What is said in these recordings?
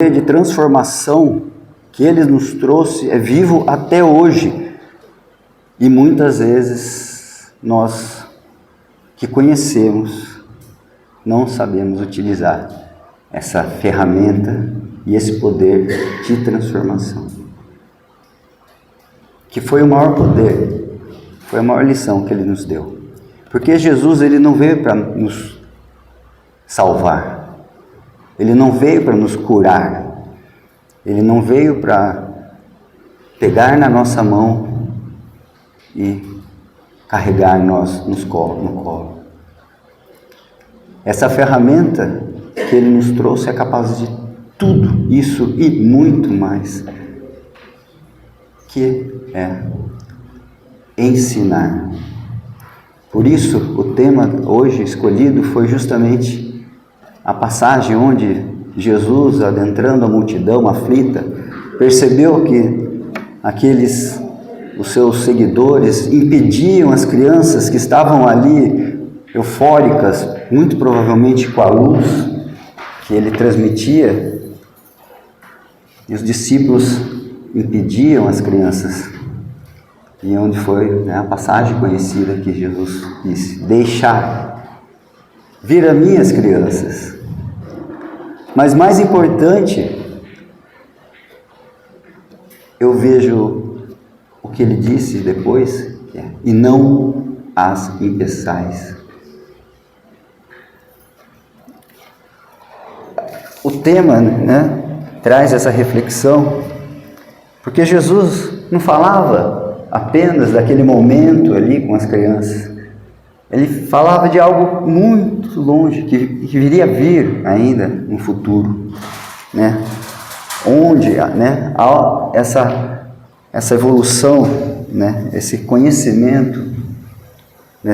de transformação que Ele nos trouxe é vivo até hoje. E muitas vezes nós que conhecemos não sabemos utilizar essa ferramenta e esse poder de transformação. Que foi o maior poder, foi a maior lição que Ele nos deu. Porque Jesus, Ele não veio para nos salvar. Ele não veio para nos curar. Ele não veio para pegar na nossa mão e carregar nós no colo. Essa ferramenta que Ele nos trouxe é capaz de tudo isso e muito mais, que é ensinar. Por isso, o tema hoje escolhido foi justamente a passagem onde Jesus, adentrando a multidão aflita, percebeu que os seus seguidores impediam as crianças que estavam ali eufóricas, muito provavelmente com a luz que Ele transmitia, e os discípulos impediam as crianças. E onde foi a passagem conhecida que Jesus disse: deixar vir a mim as crianças. Mas mais importante, eu vejo o que Ele disse depois, e não as impeçais. O tema, traz essa reflexão, porque Jesus não falava apenas daquele momento ali com as crianças. Ele falava de algo muito longe, que viria a vir ainda no futuro, onde há essa evolução, esse conhecimento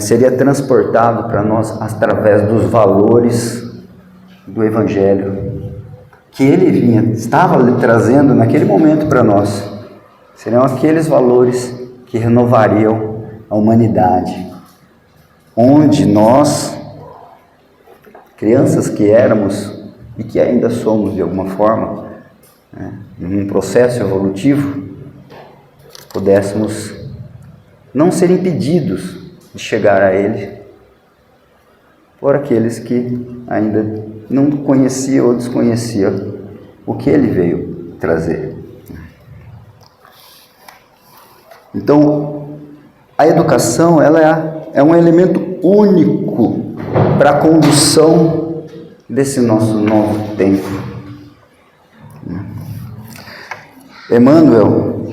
seria transportado para nós através dos valores do Evangelho, que Ele estava trazendo naquele momento para nós. Seriam aqueles valores que renovariam a humanidade, onde nós, crianças que éramos e que ainda somos de alguma forma, num processo evolutivo, pudéssemos não ser impedidos de chegar a Ele por aqueles que ainda não conheciam ou desconheciam o que Ele veio trazer. Então, a educação, ela é um elemento único para a condução desse nosso novo tempo. Emmanuel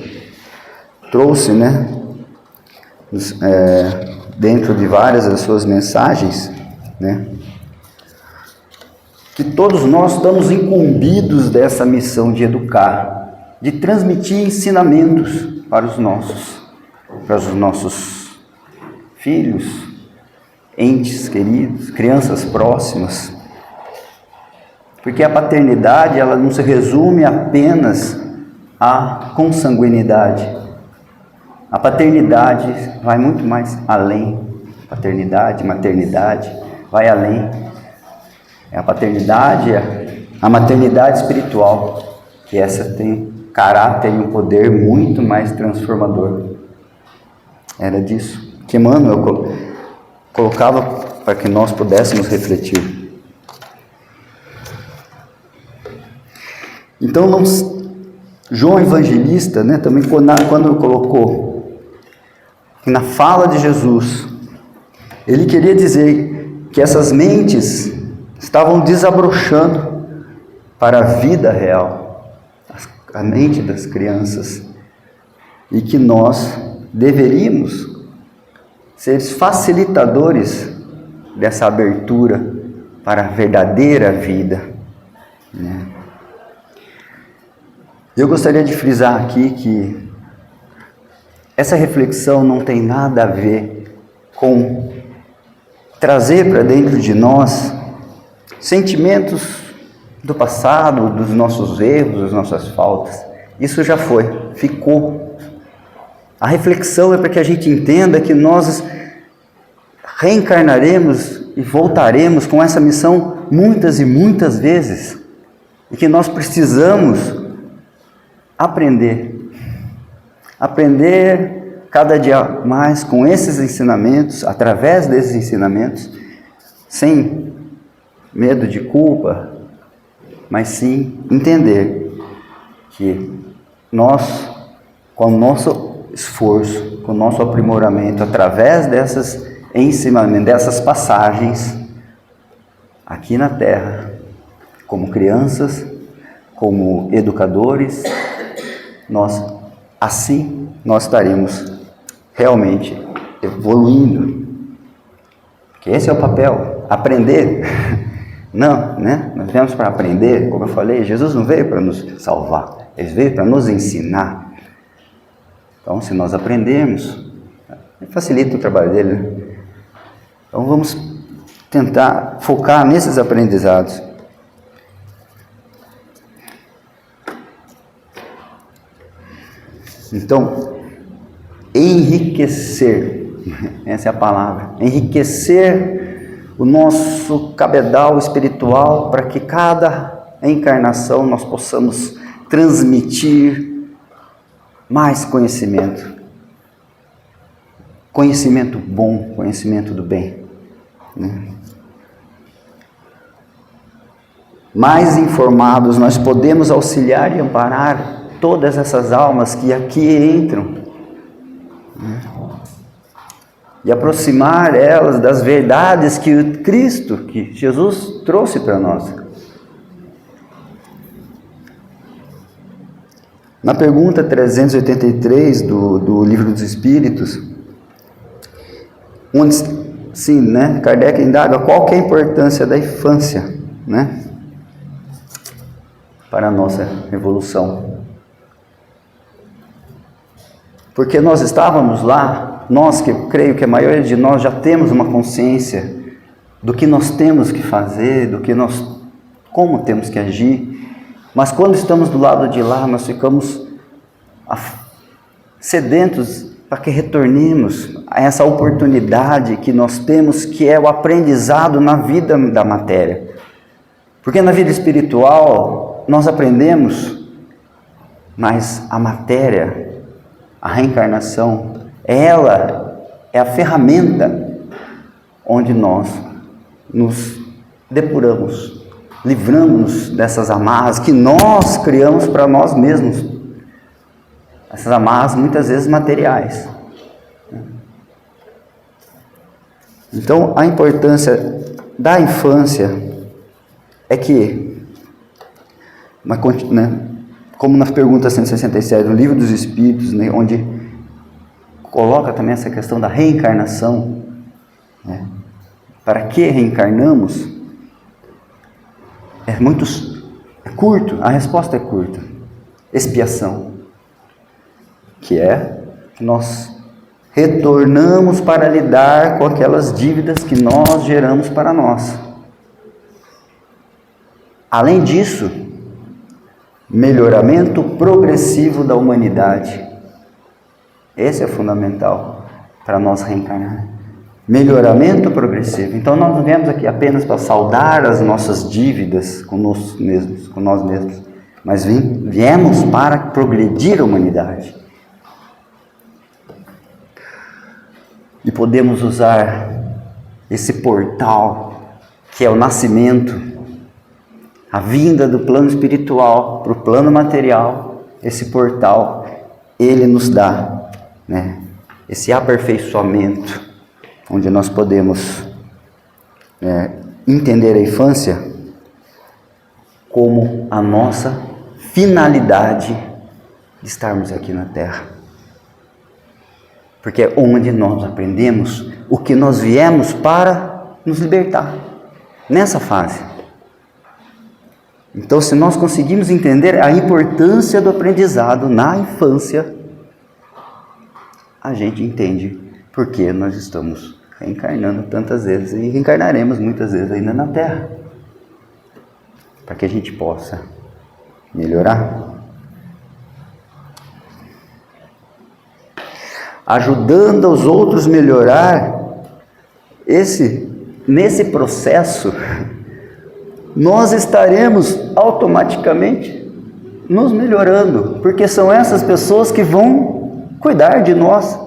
trouxe, dentro de várias das suas mensagens, que todos nós estamos incumbidos dessa missão de educar, de transmitir ensinamentos para os nossos filhos, entes queridos, crianças próximas. Porque a paternidade, ela não se resume apenas à consanguinidade. A paternidade vai muito mais além. Paternidade, maternidade, vai além. É a paternidade, a maternidade espiritual, que essa tem caráter e um poder muito mais transformador. Era disso que Emmanuel colocava para que nós pudéssemos refletir. Então, João Evangelista, também quando colocou que na fala de Jesus, ele queria dizer que essas mentes estavam desabrochando para a vida real, a mente das crianças, e que nós deveríamos ser facilitadores dessa abertura para a verdadeira vida. Eu gostaria de frisar aqui que essa reflexão não tem nada a ver com trazer para dentro de nós sentimentos do passado, dos nossos erros, das nossas faltas. Isso já foi, ficou. A reflexão é para que a gente entenda que nós reencarnaremos e voltaremos com essa missão muitas e muitas vezes. e que nós precisamos aprender cada dia mais com esses ensinamentos, através desses ensinamentos, sem medo de culpa, mas sim entender que nós, com o nosso esforço, com o nosso aprimoramento, através desses ensinamentos, dessas passagens, aqui na Terra, como crianças, como educadores, nós estaremos realmente evoluindo. Porque esse é o papel, aprender. Não, né? Nós viemos para aprender, como eu falei, Jesus não veio para nos salvar, Ele veio para nos ensinar. Então, se nós aprendermos, facilita o trabalho dele, né? Então, vamos tentar focar nesses aprendizados. Então, enriquecer, essa é a palavra, enriquecer o nosso cabedal espiritual para que cada encarnação nós possamos transmitir mais conhecimento. Conhecimento bom, conhecimento do bem, né? Mais informados, nós podemos auxiliar e amparar todas essas almas que aqui entram, né? E aproximar elas das verdades que o Cristo, que Jesus trouxe para nós. Na pergunta 383 do Livro dos Espíritos, onde, sim, né, Kardec indaga qual que é a importância da infância, né, para a nossa evolução. Porque nós estávamos lá, nós que creio que a maioria de nós já temos uma consciência do que nós temos que fazer, como temos que agir, mas quando estamos do lado de lá, nós ficamos sedentos para que retornemos a essa oportunidade que nós temos, que é o aprendizado na vida da matéria. Porque na vida espiritual nós aprendemos, mas a matéria, a reencarnação, ela é a ferramenta onde nós nos depuramos, livramos dessas amarras que nós criamos para nós mesmos. Essas amarras muitas vezes materiais. Então, a importância da infância é que, né, como na pergunta 167 do Livro dos Espíritos, né, onde coloca também essa questão da reencarnação, né, para que reencarnamos, é curto, a resposta é curta. Expiação, que é que nós retornamos para lidar com aquelas dívidas que nós geramos para nós. Além disso, melhoramento progressivo da humanidade. Esse é fundamental para nós reencarnar. Melhoramento progressivo. Então nós não viemos aqui apenas para saldar as nossas dívidas com nós mesmos, mas viemos para progredir a humanidade. E podemos usar esse portal, que é o nascimento, a vinda do plano espiritual para o plano material. Esse portal, ele nos dá, né, esse aperfeiçoamento, onde nós podemos entender a infância como a nossa finalidade de estarmos aqui na Terra. Porque é onde nós aprendemos o que nós viemos para nos libertar, nessa fase. Então, se nós conseguimos entender a importância do aprendizado na infância, a gente entende por que nós estamos reencarnando tantas vezes e reencarnaremos muitas vezes ainda na Terra, para que a gente possa melhorar. Ajudando os outros a melhorar, nesse processo, nós estaremos automaticamente nos melhorando, porque são essas pessoas que vão cuidar de nós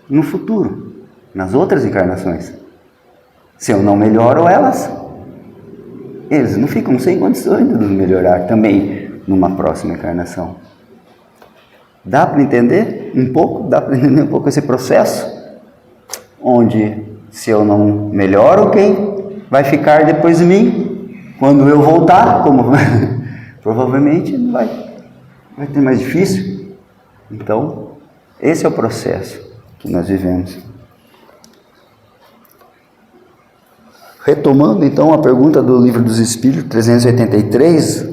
no futuro, nas outras encarnações. Se eu não melhoro elas, eles não ficam sem condições de nos melhorar também numa próxima encarnação. Dá para entender um pouco? Dá para entender um pouco esse processo? Onde, se eu não melhoro, quem vai ficar depois de mim? Quando eu voltar, como provavelmente vai ter mais difícil. Então, esse é o processo que nós vivemos. Retomando então a pergunta do Livro dos Espíritos 383,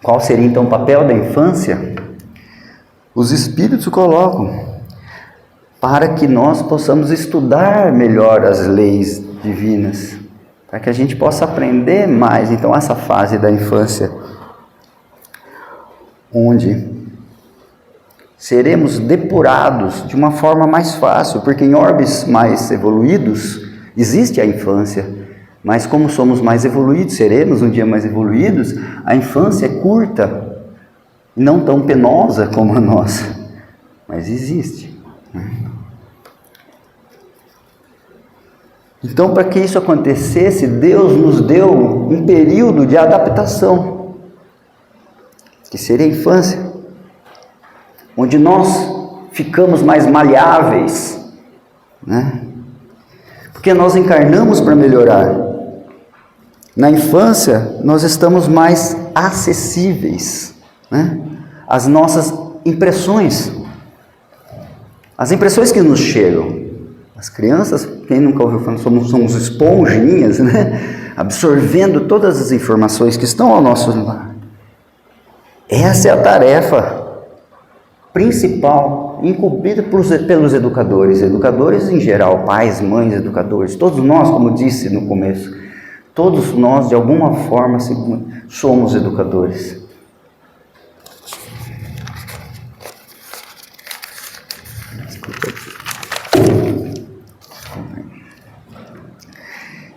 qual seria então o papel da infância? Os Espíritos colocam para que nós possamos estudar melhor as leis divinas, para que a gente possa aprender mais. Então essa fase da infância, onde seremos depurados de uma forma mais fácil, porque em orbes mais evoluídos existe a infância, mas como somos mais evoluídos, seremos um dia mais evoluídos, a infância é curta, não tão penosa como a nossa, mas existe. Então, para que isso acontecesse, Deus nos deu um período de adaptação, que seria a infância, onde nós ficamos mais maleáveis, né? Porque nós encarnamos para melhorar. Na infância, nós estamos mais acessíveis, né? As nossas impressões, as impressões que nos chegam. As crianças, quem nunca ouviu falar, somos esponjinhas, né? Absorvendo todas as informações que estão ao nosso lado. Essa é a tarefa principal, incumprida pelos educadores em geral, pais, mães, educadores, todos nós, como disse no começo, todos nós de alguma forma somos educadores.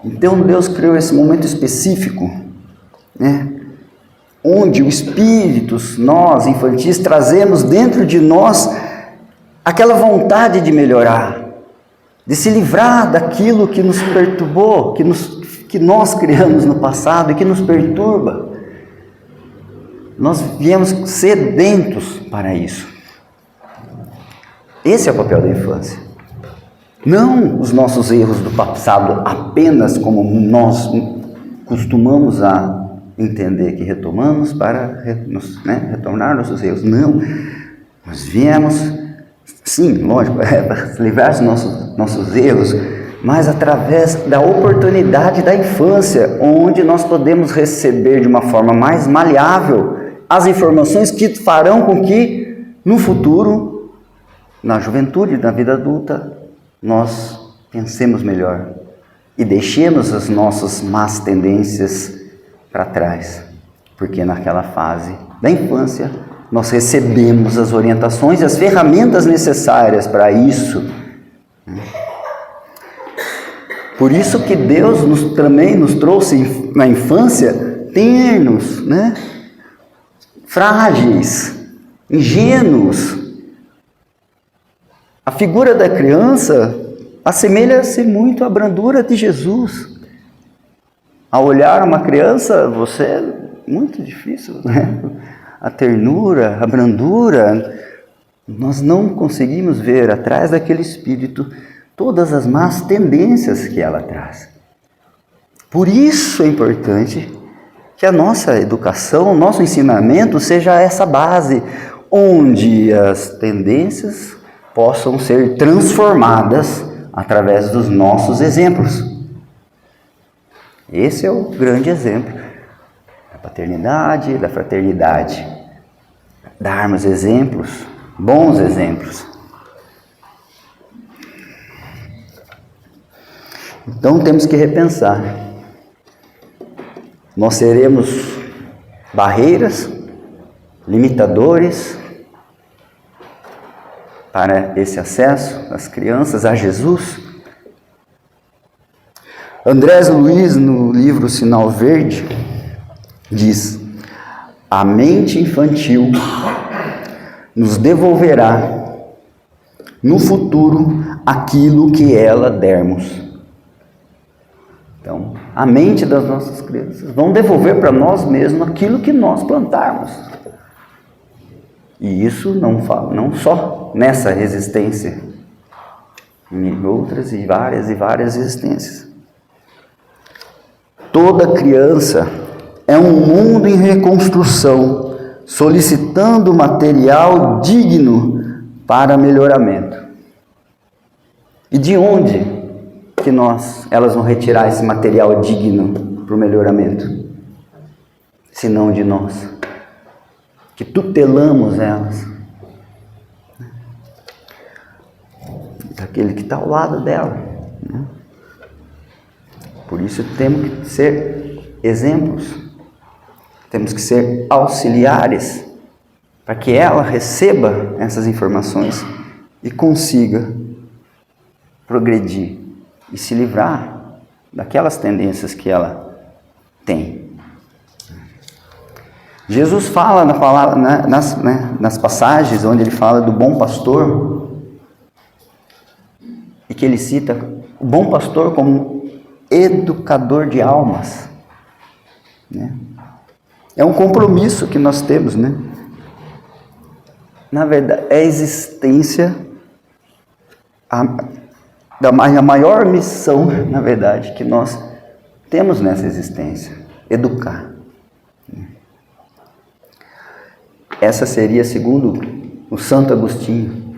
Então Deus criou esse momento específico, né? Onde o espírito, nós infantis, trazemos dentro de nós aquela vontade de melhorar, de se livrar daquilo que nos perturbou, que nós criamos no passado e que nos perturba. Nós viemos sedentos para isso. Esse é o papel da infância. Não os nossos erros do passado apenas como nós costumamos a entender que retomamos para retornar nossos erros. Não, nós viemos, sim, lógico, para livrar os nossos erros, mas através da oportunidade da infância, onde nós podemos receber de uma forma mais maleável as informações que farão com que, no futuro, na juventude, na vida adulta, nós pensemos melhor e deixemos as nossas más tendências para trás, porque naquela fase da infância nós recebemos as orientações e as ferramentas necessárias para isso. Por isso que Deus também nos trouxe na infância ternos, né? Frágeis, ingênuos. A figura da criança assemelha-se muito à brandura de Jesus. Ao olhar uma criança, você é muito difícil, né? A ternura, a brandura, nós não conseguimos ver atrás daquele espírito todas as más tendências que ela traz. Por isso é importante que a nossa educação, o nosso ensinamento seja essa base, onde as tendências possam ser transformadas através dos nossos exemplos. Esse é o grande exemplo da paternidade, da fraternidade. Darmos exemplos, bons exemplos. Então temos que repensar. Nós seremos barreiras, limitadores para esse acesso das crianças a Jesus? Andrés Luiz, no livro Sinal Verde, diz: a mente infantil nos devolverá no futuro aquilo que ela dermos. Então, a mente das nossas crianças vão devolver para nós mesmos aquilo que nós plantarmos. E isso não só nessa existência, em outras e várias existências. Toda criança é um mundo em reconstrução, solicitando material digno para melhoramento. E de onde que elas vão retirar esse material digno para o melhoramento? Se não de nós, que tutelamos elas, daquele que está ao lado dela, né? Por isso temos que ser exemplos, temos que ser auxiliares, para que ela receba essas informações e consiga progredir e se livrar daquelas tendências que ela tem. Jesus fala na palavra, nas passagens onde ele fala do bom pastor, e que ele cita o bom pastor como educador de almas, né? É um compromisso que nós temos, né? Na verdade, é a existência, a maior missão, na verdade, que nós temos nessa existência: educar. Essa seria, segundo o Santo Agostinho,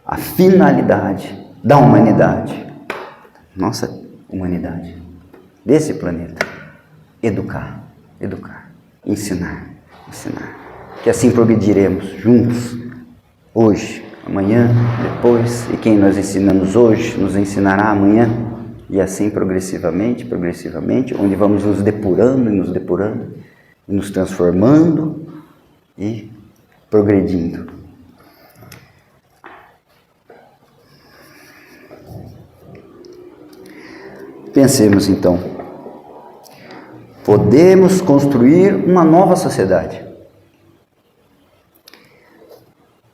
a finalidade da humanidade, nossa humanidade, desse planeta: educar, ensinar. Que assim progrediremos juntos, hoje, amanhã, depois, e quem nós ensinamos hoje nos ensinará amanhã, e assim progressivamente, onde vamos nos depurando, e nos transformando e progredindo. Pensemos então, podemos construir uma nova sociedade.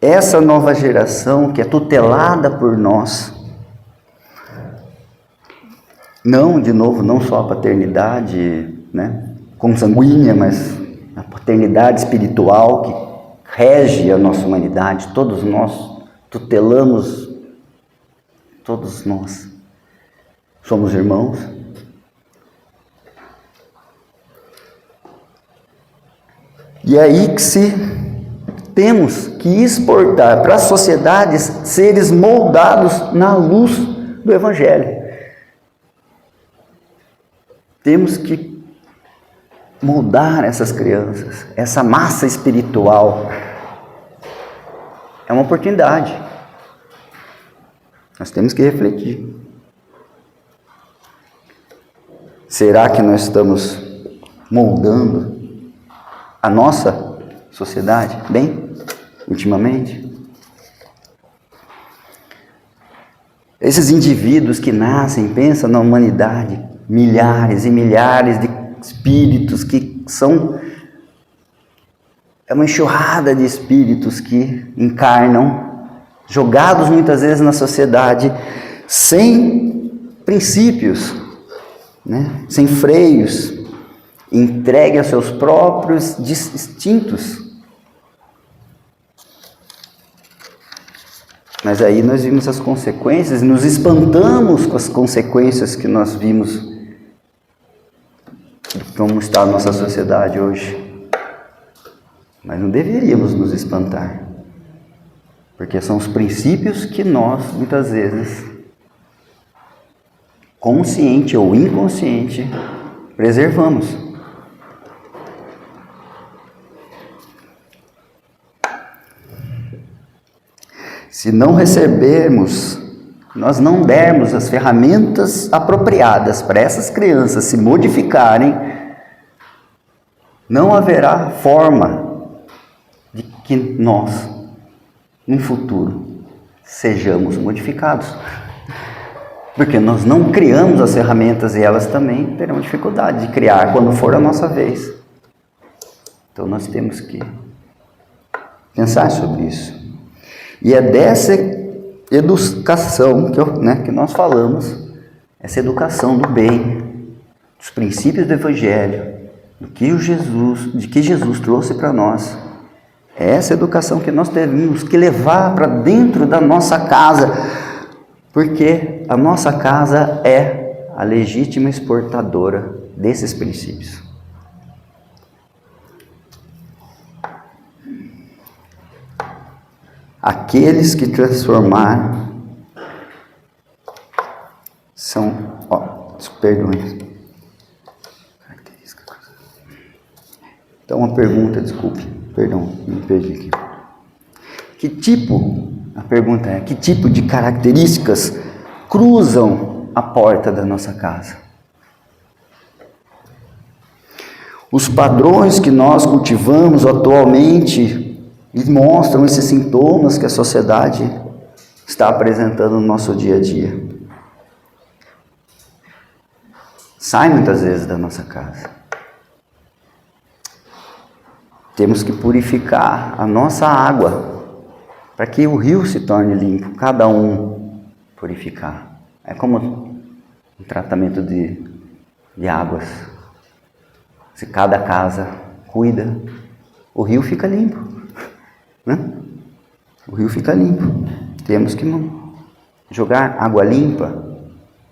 Essa nova geração que é tutelada por nós, não só a paternidade, né, consanguínea, mas a paternidade espiritual que rege a nossa humanidade. Todos nós tutelamos, todos nós somos irmãos. E é aí que temos que exportar para a sociedade seres moldados na luz do Evangelho. Temos que moldar essas crianças, essa massa espiritual. É uma oportunidade. Nós temos que refletir. Será que nós estamos moldando a nossa sociedade bem, ultimamente? Esses indivíduos que nascem, pensam na humanidade, milhares e milhares de espíritos que é uma enxurrada de espíritos que encarnam, jogados muitas vezes na sociedade, sem princípios, né? Sem freios, entregue a seus próprios instintos. Mas aí nós vimos as consequências, nos espantamos com as consequências que nós vimos de como está a nossa sociedade hoje. Mas não deveríamos nos espantar, porque são os princípios que nós, muitas vezes, consciente ou inconsciente, preservamos. Se não recebermos, nós não dermos as ferramentas apropriadas para essas crianças se modificarem, não haverá forma de que nós, no futuro, sejamos modificados. Porque nós não criamos as ferramentas e elas também terão dificuldade de criar quando for a nossa vez. Então nós temos que pensar sobre isso. E é dessa educação que nós falamos, essa educação do bem, dos princípios do Evangelho, de que Jesus trouxe para nós. É essa educação que nós temos que levar para dentro da nossa casa, porque a nossa casa é a legítima exportadora desses princípios. Aqueles que transformar são... Perdões. Então, uma pergunta, desculpe. Perdão, me perdi aqui. A pergunta é, que tipo de características cruzam a porta da nossa casa? Os padrões que nós cultivamos atualmente mostram esses sintomas que a sociedade está apresentando no nosso dia a dia. Sai muitas vezes da nossa casa. Temos que purificar a nossa água para que o rio se torne limpo, cada um purificar. É como um tratamento de águas. Se cada casa cuida, o rio fica limpo. Né? O rio fica limpo. Temos que jogar água limpa,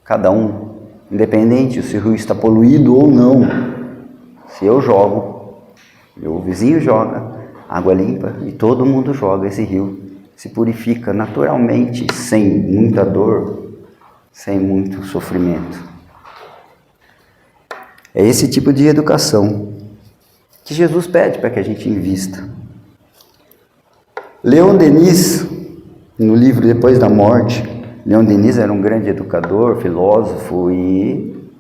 cada um, independente se o rio está poluído ou não. Se eu jogo, meu vizinho joga água limpa e todo mundo joga, esse rio se purifica naturalmente, sem muita dor, sem muito sofrimento. É esse tipo de educação que Jesus pede para que a gente invista. Leon Denis, no livro Depois da Morte, Leon Denis era um grande educador, filósofo e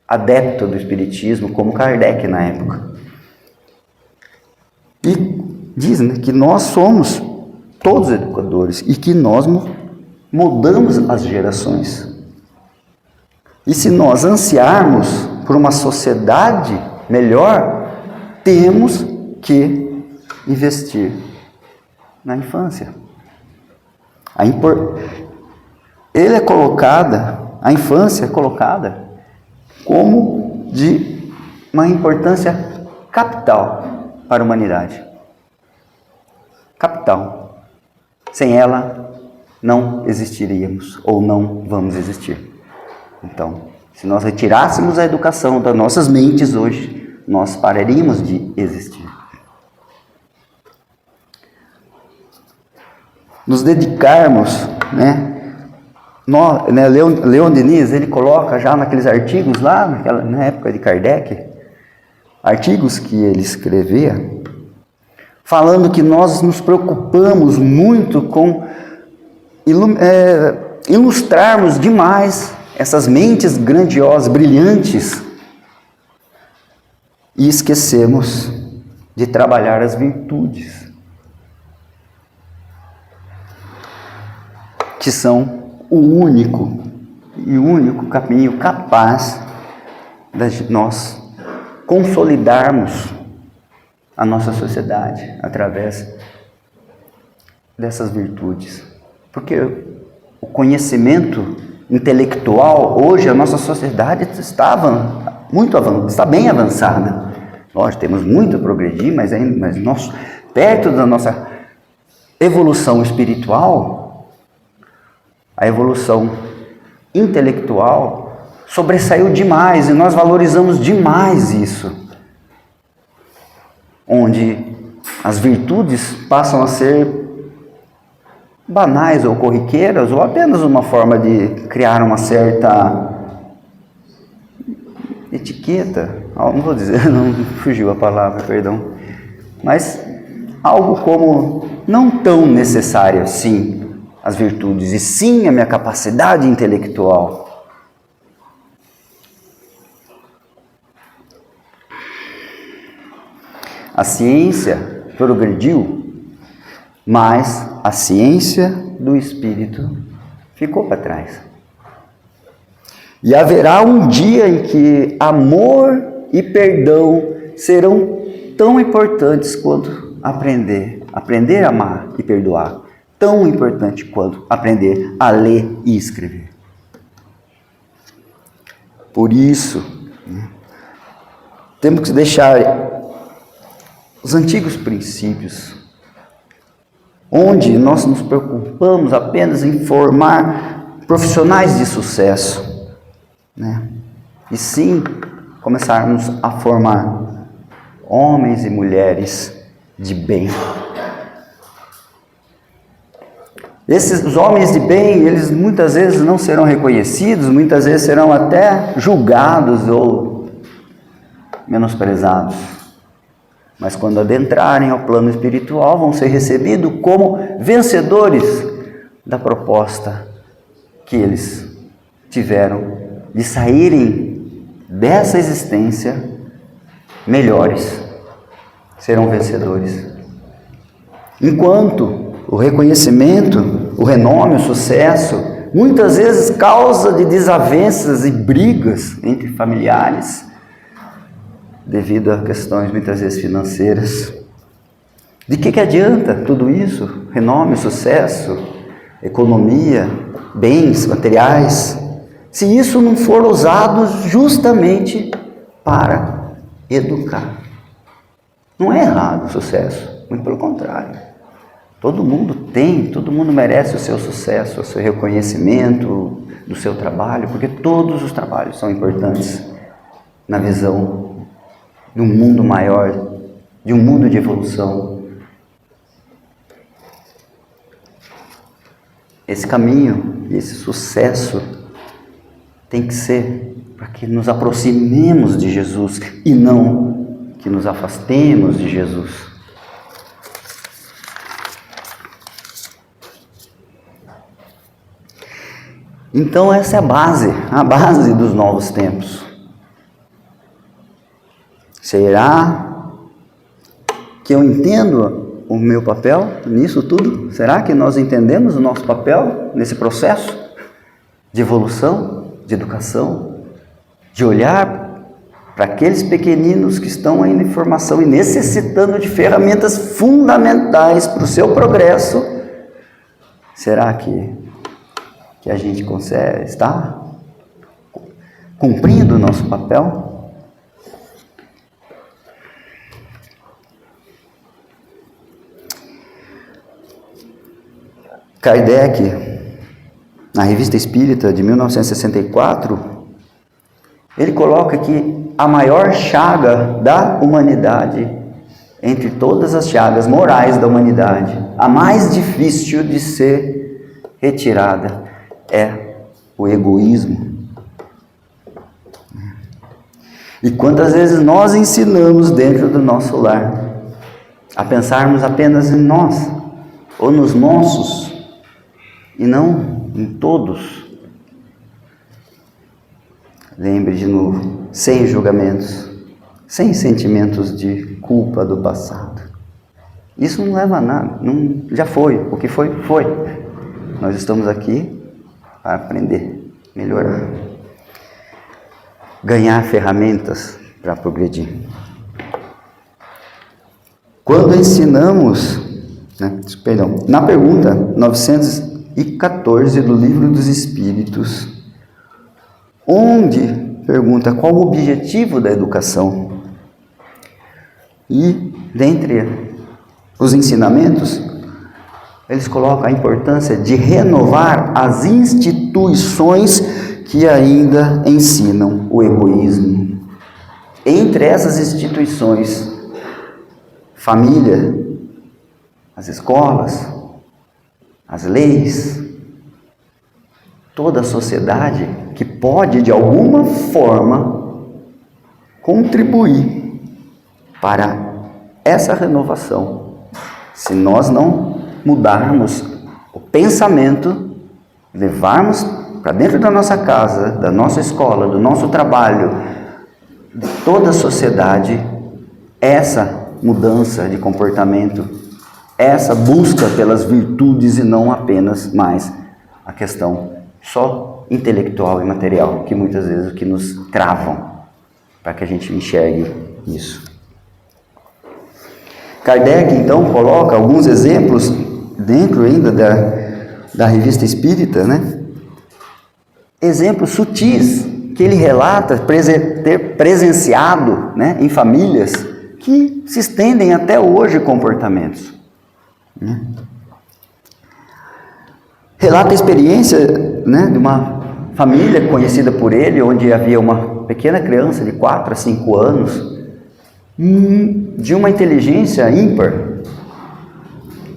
adepto do espiritismo, como Kardec na época. E diz, que nós somos todos educadores e que nós moldamos as gerações. E se nós ansiarmos por uma sociedade melhor, temos que investir na infância. A infância é colocada como de uma importância capital para a humanidade. Capital. Sem ela, não existiríamos ou não vamos existir. Então, se nós retirássemos a educação das nossas mentes hoje, nós pararíamos de existir. Nos dedicarmos, Leon Denis, ele coloca já naqueles artigos lá, na época de Kardec, artigos que ele escrevia, falando que nós nos preocupamos muito com ilustrarmos demais essas mentes grandiosas, brilhantes, e esquecemos de trabalhar as virtudes, que são o único caminho capaz de nós consolidarmos a nossa sociedade através dessas virtudes. Porque o conhecimento intelectual, hoje a nossa sociedade está bem avançada. Nós temos muito a progredir, mas nós, perto da nossa evolução espiritual, a evolução intelectual sobressaiu demais e nós valorizamos demais isso. Onde as virtudes passam a ser banais ou corriqueiras, ou apenas uma forma de criar uma certa etiqueta, não vou dizer, não fugiu a palavra, perdão, mas algo como não tão necessário assim as virtudes, e sim a minha capacidade intelectual. A ciência progrediu, mas a ciência do espírito ficou para trás. E haverá um dia em que amor e perdão serão tão importantes quanto aprender a amar e perdoar. Tão importante quanto aprender a ler e escrever. Por isso, temos que deixar os antigos princípios, onde nós nos preocupamos apenas em formar profissionais de sucesso, né? E sim começarmos a formar homens e mulheres de bem. Esses homens de bem, eles muitas vezes não serão reconhecidos, muitas vezes serão até julgados ou menosprezados. Mas quando adentrarem ao plano espiritual, vão ser recebidos como vencedores da proposta que eles tiveram de saírem dessa existência melhores. Serão vencedores. Enquanto o reconhecimento, o renome, o sucesso, muitas vezes causa de desavenças e brigas entre familiares, devido a questões muitas vezes financeiras. De que adianta tudo isso? Renome, sucesso, economia, bens materiais, se isso não for usado justamente para educar. Não é errado o sucesso, muito pelo contrário. Todo mundo merece o seu sucesso, o seu reconhecimento do seu trabalho, porque todos os trabalhos são importantes na visão de um mundo maior, de um mundo de evolução. Esse caminho, esse sucesso tem que ser para que nos aproximemos de Jesus e não que nos afastemos de Jesus. Então essa é a base dos novos tempos. Será que eu entendo o meu papel nisso tudo? Será que nós entendemos o nosso papel nesse processo de evolução, de educação, de olhar para aqueles pequeninos que estão ainda em formação e necessitando de ferramentas fundamentais para o seu progresso? Será que a gente consegue estar cumprindo o nosso papel? Kardec, na Revista Espírita de 1964, ele coloca que a maior chaga da humanidade, entre todas as chagas morais da humanidade, a mais difícil de ser retirada é o egoísmo. E quantas vezes nós ensinamos dentro do nosso lar a pensarmos apenas em nós, ou nos nossos, e não em todos. Lembre de novo, sem julgamentos, sem sentimentos de culpa do passado. Isso não leva a nada, já foi, o que foi, foi. Nós estamos aqui para aprender, melhorar, ganhar ferramentas para progredir. Quando ensinamos, na pergunta 914 do Livro dos Espíritos, onde pergunta qual o objetivo da educação, e dentre os ensinamentos, eles colocam a importância de renovar as instituições que ainda ensinam o egoísmo. Entre essas instituições, família, as escolas, as leis, toda a sociedade que pode, de alguma forma, contribuir para essa renovação. Se nós não mudarmos o pensamento, levarmos para dentro da nossa casa, da nossa escola, do nosso trabalho, de toda a sociedade, essa mudança de comportamento, essa busca pelas virtudes e não apenas mais a questão só intelectual e material, que muitas vezes é o que nos travam para que a gente enxergue isso. Kardec, então, coloca alguns exemplos dentro ainda da Revista Espírita, né? Exemplos sutis que ele relata ter presenciado, né, em famílias que se estendem até hoje comportamentos. Né? Relata a experiência, né, de uma família conhecida por ele, onde havia uma pequena criança de 4 a 5 anos, de uma inteligência ímpar,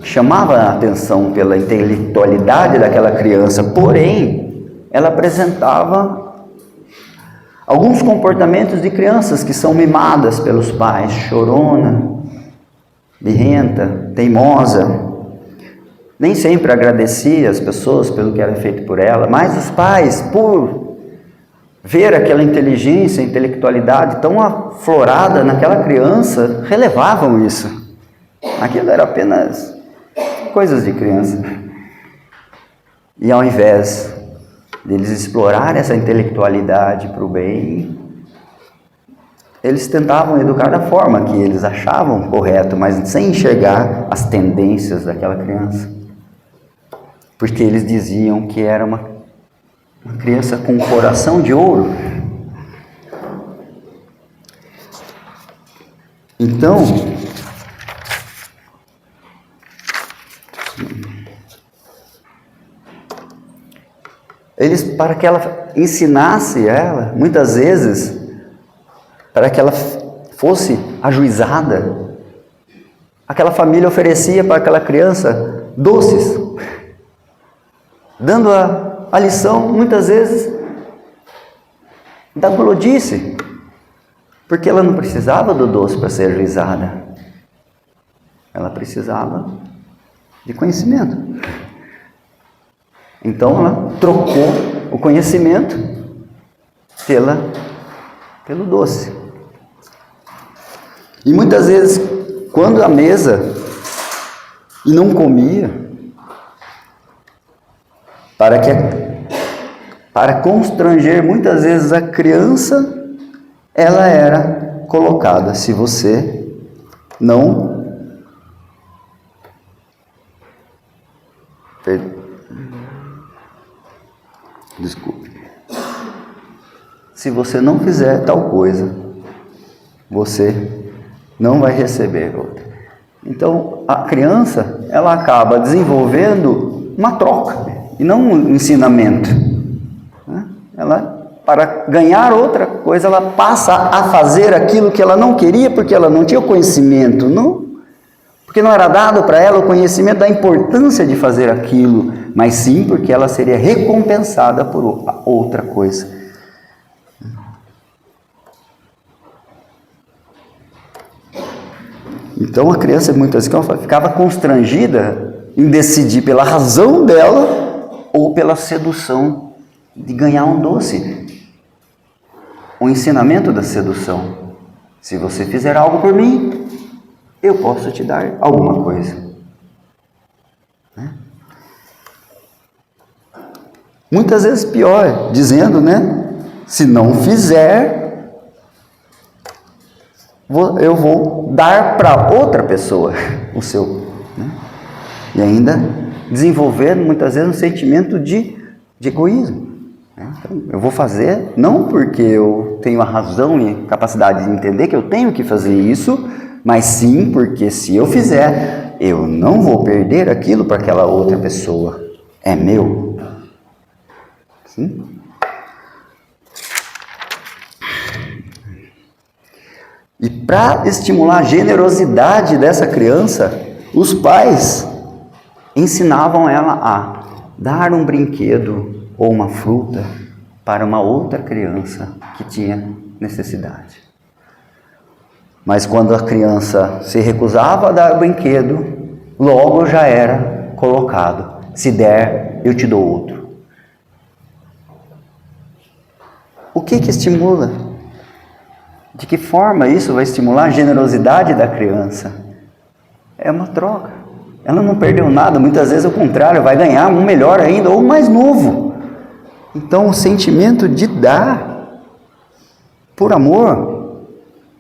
chamava a atenção pela intelectualidade daquela criança, porém, ela apresentava alguns comportamentos de crianças que são mimadas pelos pais, chorona, birrenta, teimosa, nem sempre agradecia as pessoas pelo que era feito por ela, mas os pais, por ver aquela inteligência, intelectualidade tão aflorada naquela criança, relevavam isso. Aquilo era apenas coisas de criança. E ao invés deles explorar essa intelectualidade para o bem, eles tentavam educar da forma que eles achavam correto, mas sem enxergar as tendências daquela criança. Porque eles diziam que era uma criança com um coração de ouro. Então, eles, para que ela ensinasse ela, muitas vezes, para que ela fosse ajuizada, aquela família oferecia para aquela criança doces, dando a lição, muitas vezes, da tolice, porque ela não precisava do doce para ser ajuizada, ela precisava de conhecimento. Então ela trocou o conhecimento pelo doce. E muitas vezes, quando à mesa e não comia, para constranger muitas vezes a criança, ela era colocada: se você não se você não fizer tal coisa, você não vai receber outra. Então a criança, ela acaba desenvolvendo uma troca e não um ensinamento. Ela, para ganhar outra coisa, ela passa a fazer aquilo que ela não queria, porque ela não tinha o conhecimento, porque não era dado para ela o conhecimento da importância de fazer aquilo, mas sim porque ela seria recompensada por outra coisa. Então a criança muitas vezes ficava constrangida em decidir pela razão dela ou pela sedução de ganhar um doce. O ensinamento da sedução: se você fizer algo por mim, eu posso te dar alguma coisa. Muitas vezes pior, dizendo, se não fizer, eu vou dar para outra pessoa o seu. E ainda desenvolvendo muitas vezes um sentimento de egoísmo. Então, eu vou fazer não porque eu tenho a razão e capacidade de entender que eu tenho que fazer isso, mas sim porque se eu fizer, eu não vou perder aquilo para aquela outra pessoa. É meu. Sim? E para estimular a generosidade dessa criança, os pais ensinavam ela a dar um brinquedo ou uma fruta para uma outra criança que tinha necessidade. Mas quando a criança se recusava a dar o brinquedo, logo já era colocado: se der, eu te dou outro. O que estimula? De que forma isso vai estimular a generosidade da criança? É uma troca. Ela não perdeu nada, muitas vezes ao contrário, vai ganhar um melhor ainda, ou mais novo. Então, o sentimento de dar por amor,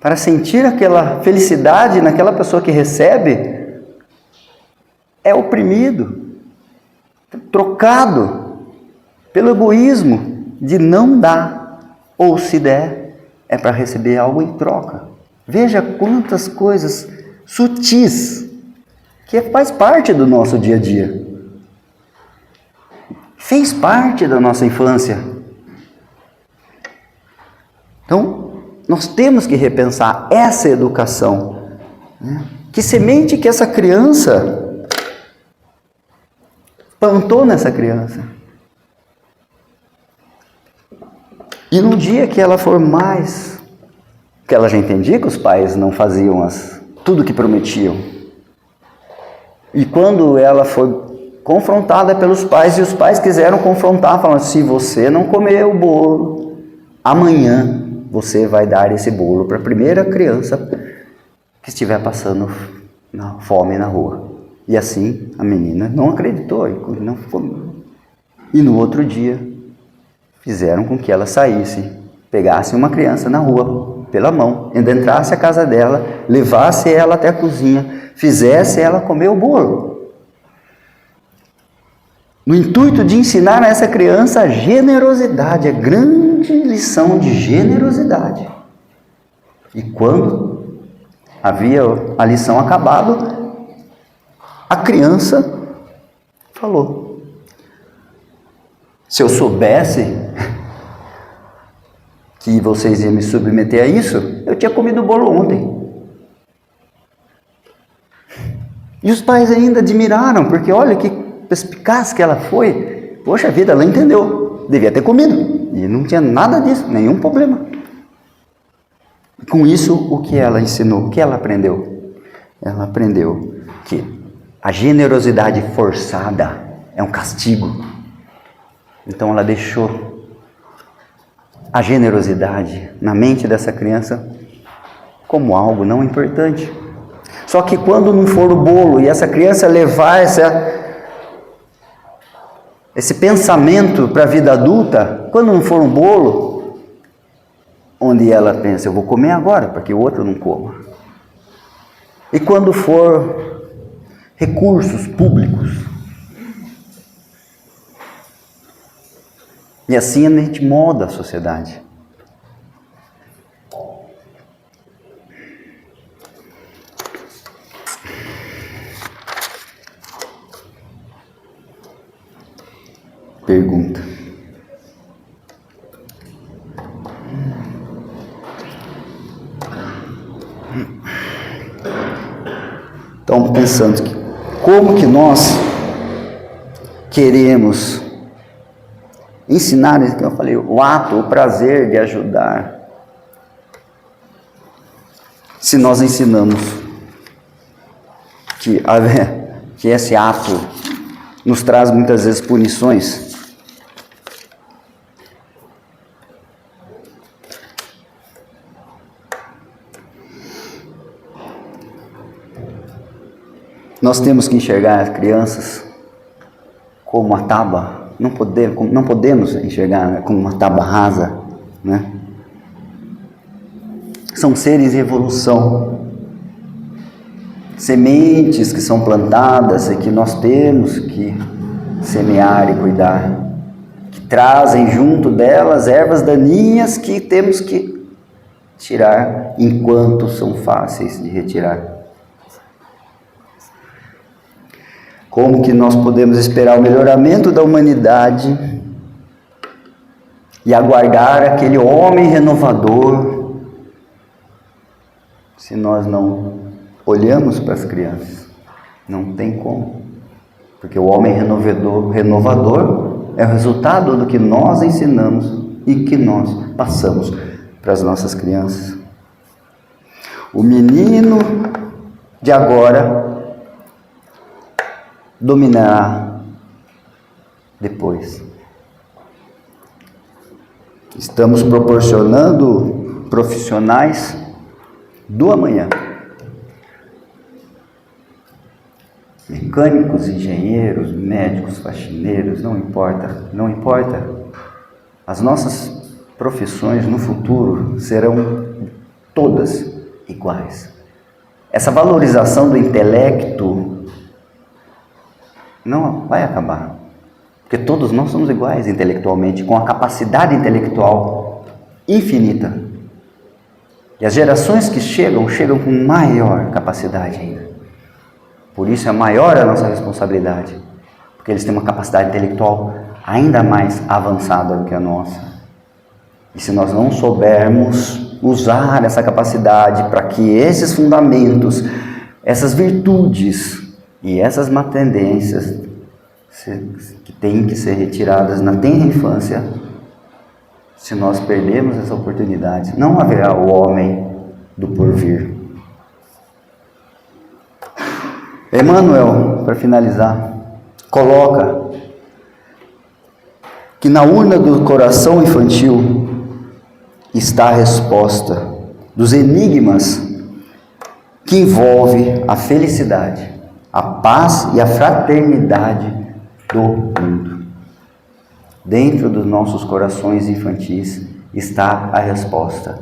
para sentir aquela felicidade naquela pessoa que recebe, é oprimido, trocado pelo egoísmo de não dar, ou se der, é para receber algo em troca. Veja quantas coisas sutis que faz parte do nosso dia a dia. Fez parte da nossa infância. Então, nós temos que repensar essa educação. Né? Que semente que essa criança plantou nessa criança. E no dia que ela for mais, que ela já entendia que os pais não faziam tudo que prometiam. E quando ela foi confrontada pelos pais, e os pais quiseram confrontar, falando: se você não comer o bolo, amanhã você vai dar esse bolo para a primeira criança que estiver passando fome na rua. E assim a menina não acreditou e não comeu. E no outro dia fizeram com que ela saísse, pegasse uma criança na rua pela mão, entrasse à casa dela, levasse ela até a cozinha, fizesse ela comer o bolo. No intuito de ensinar a essa criança a generosidade, a grande lição de generosidade. E quando havia a lição acabado, a criança falou: se eu soubesse que vocês iam me submeter a isso, eu tinha comido o bolo ontem. E os pais ainda admiraram, porque olha que perspicaz que ela foi. Poxa vida, ela entendeu, devia ter comido, e não tinha nada disso, nenhum problema. E com isso, o que ela ensinou, o que ela aprendeu? Ela aprendeu que a generosidade forçada é um castigo. Então ela deixou a generosidade na mente dessa criança como algo não importante. Só que quando não for o bolo e essa criança levar esse pensamento para a vida adulta, quando não for um bolo, onde ela pensa: eu vou comer agora, porque o outro não coma. E quando for recursos públicos, e assim a gente molda a sociedade. Pergunta: então, pensando que como que nós queremos ensinar, que eu falei, o ato, o prazer de ajudar, se nós ensinamos que esse ato nos traz muitas vezes punições. Nós temos que enxergar as crianças como uma tábua. Não podemos enxergar como uma tábua rasa, né? São seres em evolução, sementes que são plantadas e que nós temos que semear e cuidar, que trazem junto delas ervas daninhas que temos que tirar enquanto são fáceis de retirar. Como que nós podemos esperar o melhoramento da humanidade e aguardar aquele homem renovador se nós não olhamos para as crianças? Não tem como, porque o homem renovador é o resultado do que nós ensinamos e que nós passamos para as nossas crianças. O menino de agora dominará depois. Estamos proporcionando profissionais do amanhã. Mecânicos, engenheiros, médicos, faxineiros, não importa. as nossas profissões no futuro serão todas iguais. Essa valorização do intelecto não vai acabar, porque todos nós somos iguais intelectualmente, com a capacidade intelectual infinita. E as gerações que chegam com maior capacidade ainda. Por isso é maior a nossa responsabilidade, porque eles têm uma capacidade intelectual ainda mais avançada do que a nossa. E se nós não soubermos usar essa capacidade para que esses fundamentos, essas virtudes e essas má tendências que têm que ser retiradas na tenra infância, se nós perdermos essa oportunidade, não haverá o homem do porvir. Emmanuel, para finalizar, coloca que na urna do coração infantil está a resposta dos enigmas que envolve a felicidade, a paz e a fraternidade do mundo. Dentro dos nossos corações infantis está a resposta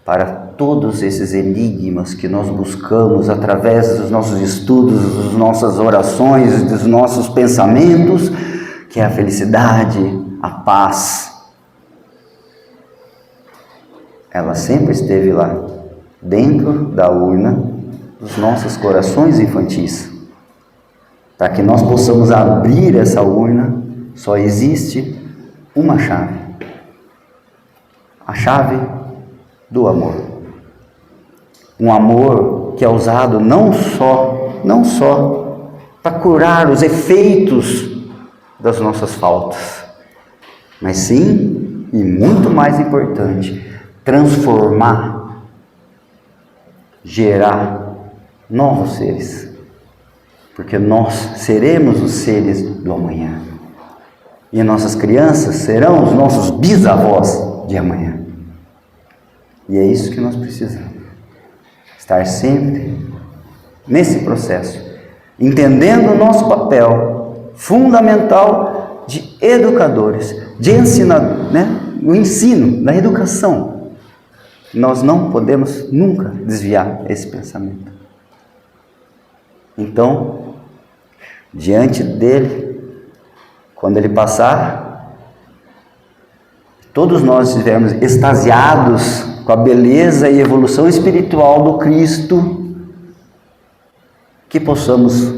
para todos esses enigmas que nós buscamos através dos nossos estudos, das nossas orações, dos nossos pensamentos, que é a felicidade, a paz. Ela sempre esteve lá, dentro da urna dos nossos corações infantis. Para que nós possamos abrir essa urna, só existe uma chave. A chave do amor. Um amor que é usado não só para curar os efeitos das nossas faltas, mas sim, e muito mais importante, transformar, gerar novos seres, porque nós seremos os seres do amanhã, e nossas crianças serão os nossos bisavós de amanhã, e é isso que nós precisamos, estar sempre nesse processo, entendendo o nosso papel fundamental de educadores, de ensinadores, no ensino, na educação. Nós não podemos nunca desviar esse pensamento. Então, diante dele, quando ele passar, todos nós estivermos extasiados com a beleza e evolução espiritual do Cristo, que possamos,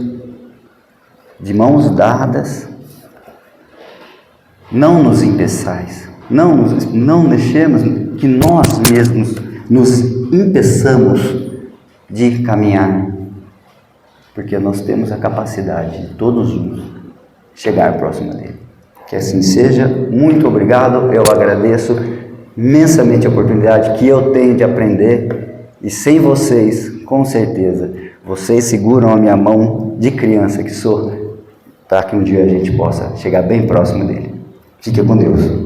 de mãos dadas, não nos impeçais, não deixemos que nós mesmos nos impeçamos de caminhar, porque nós temos a capacidade de todos juntos chegar próximo dele. Que assim seja. Muito obrigado, eu agradeço imensamente a oportunidade que eu tenho de aprender, e sem vocês, com certeza, vocês seguram a minha mão de criança que sou, para que um dia a gente possa chegar bem próximo dele. Fique com Deus.